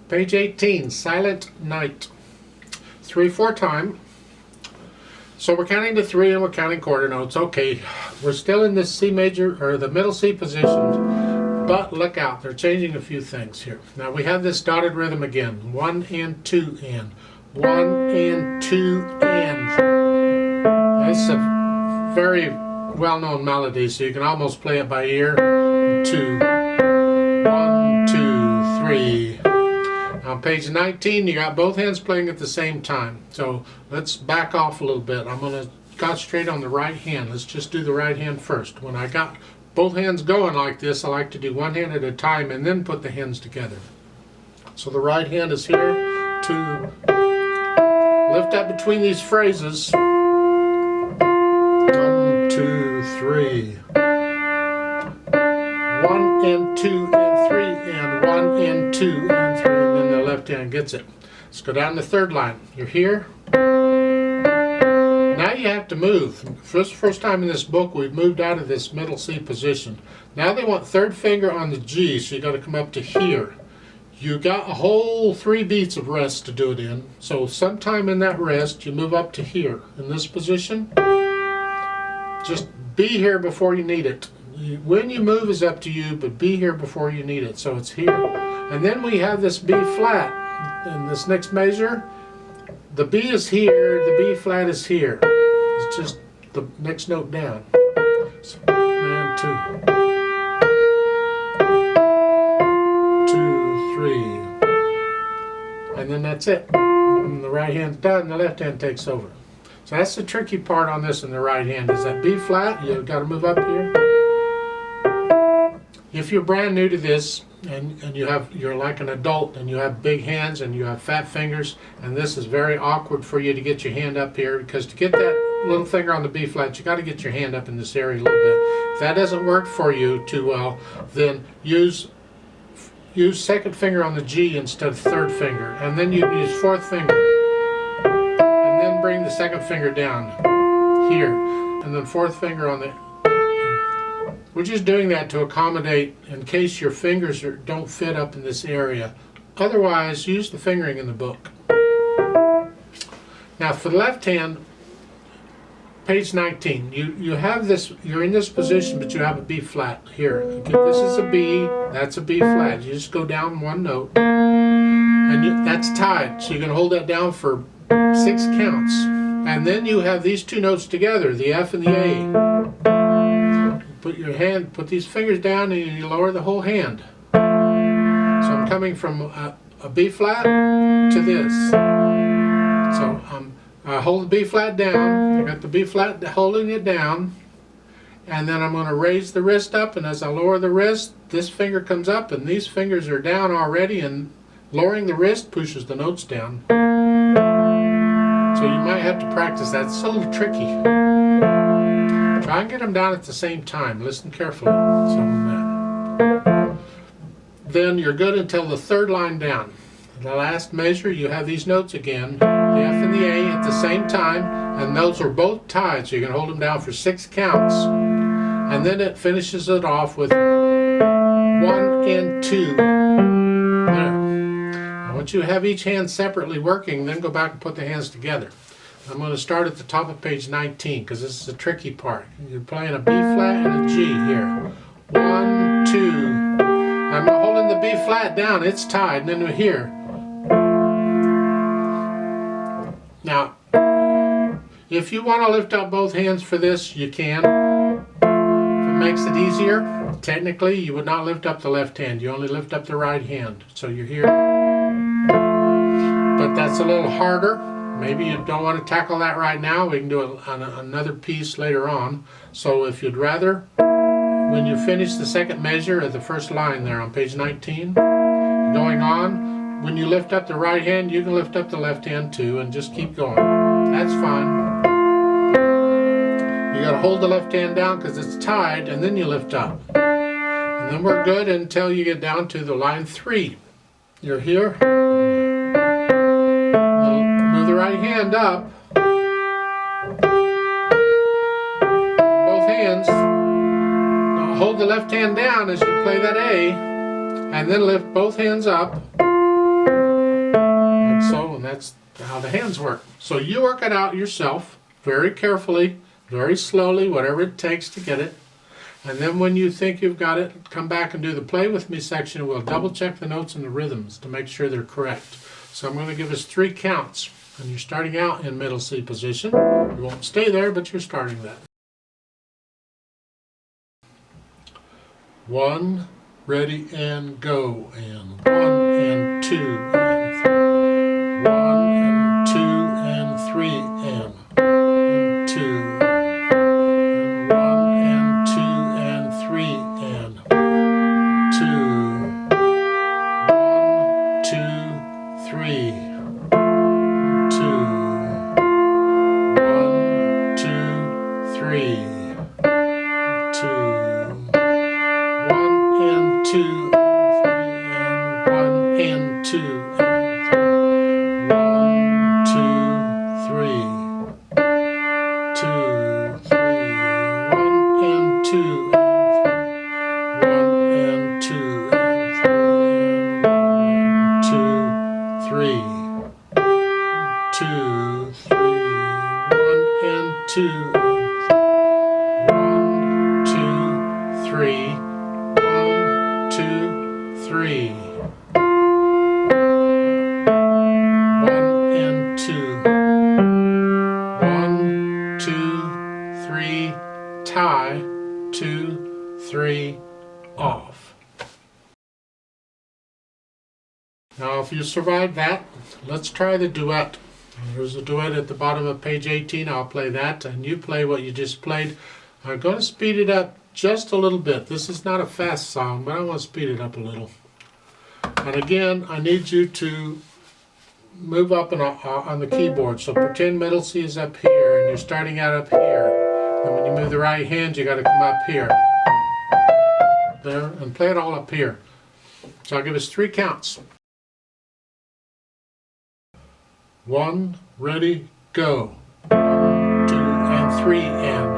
Page 18, Silent Night. 3/4 time. So we're counting to 3 and we're counting quarter notes. Okay, we're still in this C major, or the middle C position, but look out, they're changing a few things here. Now we have this dotted rhythm again. 1 and 2 and. 1 and 2 and. It's a very well-known melody, so you can almost play it by ear. 2. 1, 2, 3. On page 19, you got both hands playing at the same time. So let's back off a little bit. I'm going to concentrate on the right hand. Let's just do the right hand first. When I got both hands going like this, I like to do one hand at a time and then put the hands together. So the right hand is here. 2. Lift up between these phrases. 1, 2, 3. 1 and 2 and 3 and 1 and 2 and 3, and then the left hand gets it. Let's go down the third line. You're here. Now you have to move. First time in this book we've moved out of this middle C position. Now they want third finger on the G, so you got to come up to here. You got a whole 3 beats of rest to do it in. So sometime in that rest you move up to here in this position. Just be here before you need it. When you move is up to you, but be here before you need it. So it's here. And then we have this B flat in this next measure. The B is here, the B flat is here. It's just the next note down. So, and 2. 2, 3. And then that's it. And the right hand's done, and the left hand takes over. So that's the tricky part on this in the right hand, is that B flat, you've got to move up here. If you're brand new to this and you're like an adult and you have big hands and you have fat fingers, and this is very awkward for you to get your hand up here, because to get that little finger on the B flat, you got to get your hand up in this area a little bit. If that doesn't work for you too well, then use second finger on the G instead of third finger, and then you use fourth finger, and then bring the second finger down here, and then fourth finger on the. We're just doing that to accommodate in case your fingers don't fit up in this area. Otherwise, use the fingering in the book. Now for the left hand, page 19, you have this, you're in this position, but you have a B flat here. Okay, this is a B, that's a B flat. You just go down one note, and that's tied. So you're going to hold that down for 6 counts. And then you have these 2 notes together, the F and the A. Put these fingers down and you lower the whole hand. So I'm coming from a B flat to this. So I hold the B flat down, I got the B flat holding it down, and then I'm going to raise the wrist up, and as I lower the wrist, this finger comes up and these fingers are down already, and lowering the wrist pushes the notes down. So you might have to practice that. It's a little tricky. Try and get them down at the same time. Listen carefully. Then you're good until the third line down. The last measure, you have these notes again, the F and the A at the same time, and those are both tied, so you can hold them down for 6 counts. And then it finishes it off with 1 and 2. There. Now once you have each hand separately working, then go back and put the hands together. I'm going to start at the top of page 19, because this is the tricky part. You're playing a B flat and a G here. 1, 2. I'm holding the B flat down, it's tied, and then we're here. Now, if you want to lift up both hands for this, you can. If it makes it easier, technically you would not lift up the left hand, you only lift up the right hand. So you're here. But that's a little harder. Maybe you don't want to tackle that right now. We can do it on another piece later on. So if you'd rather, when you finish the second measure at the first line there on page 19, going on, when you lift up the right hand, you can lift up the left hand too, and just keep going. That's fine. You got to hold the left hand down because it's tied, and then you lift up. And then we're good until you get down to the line 3. You're here. Move the right hand up. Both hands. Now hold the left hand down as you play that A, and then lift both hands up. and that's how the hands work. So you work it out yourself, very carefully, very slowly, whatever it takes to get it. And then when you think you've got it, come back and do the play with me section. We'll double check the notes and the rhythms to make sure they're correct. So I'm going to give us 3 counts. And you're starting out in middle C position. You won't stay there, but you're starting that. 1, ready, and go. And 1 and 2 and 3. 1 and 2 and 3 and 2. And 1 and 2 and 3 and 2. 1, 2, 3. tie, 2, 3, off. Now if you survive that, let's try the duet. There's a duet at the bottom of page 18. I'll play that and you play what you just played. I'm going to speed it up just a little bit. This is not a fast song, but I want to speed it up a little. And again, I need you to move up on the keyboard. So pretend middle C is up here and you're starting out up here. And when you move the right hand, you got to come up here. There, and play it all up here. So I'll give us 3 counts. 1, ready, go. 1, 2, and 3, and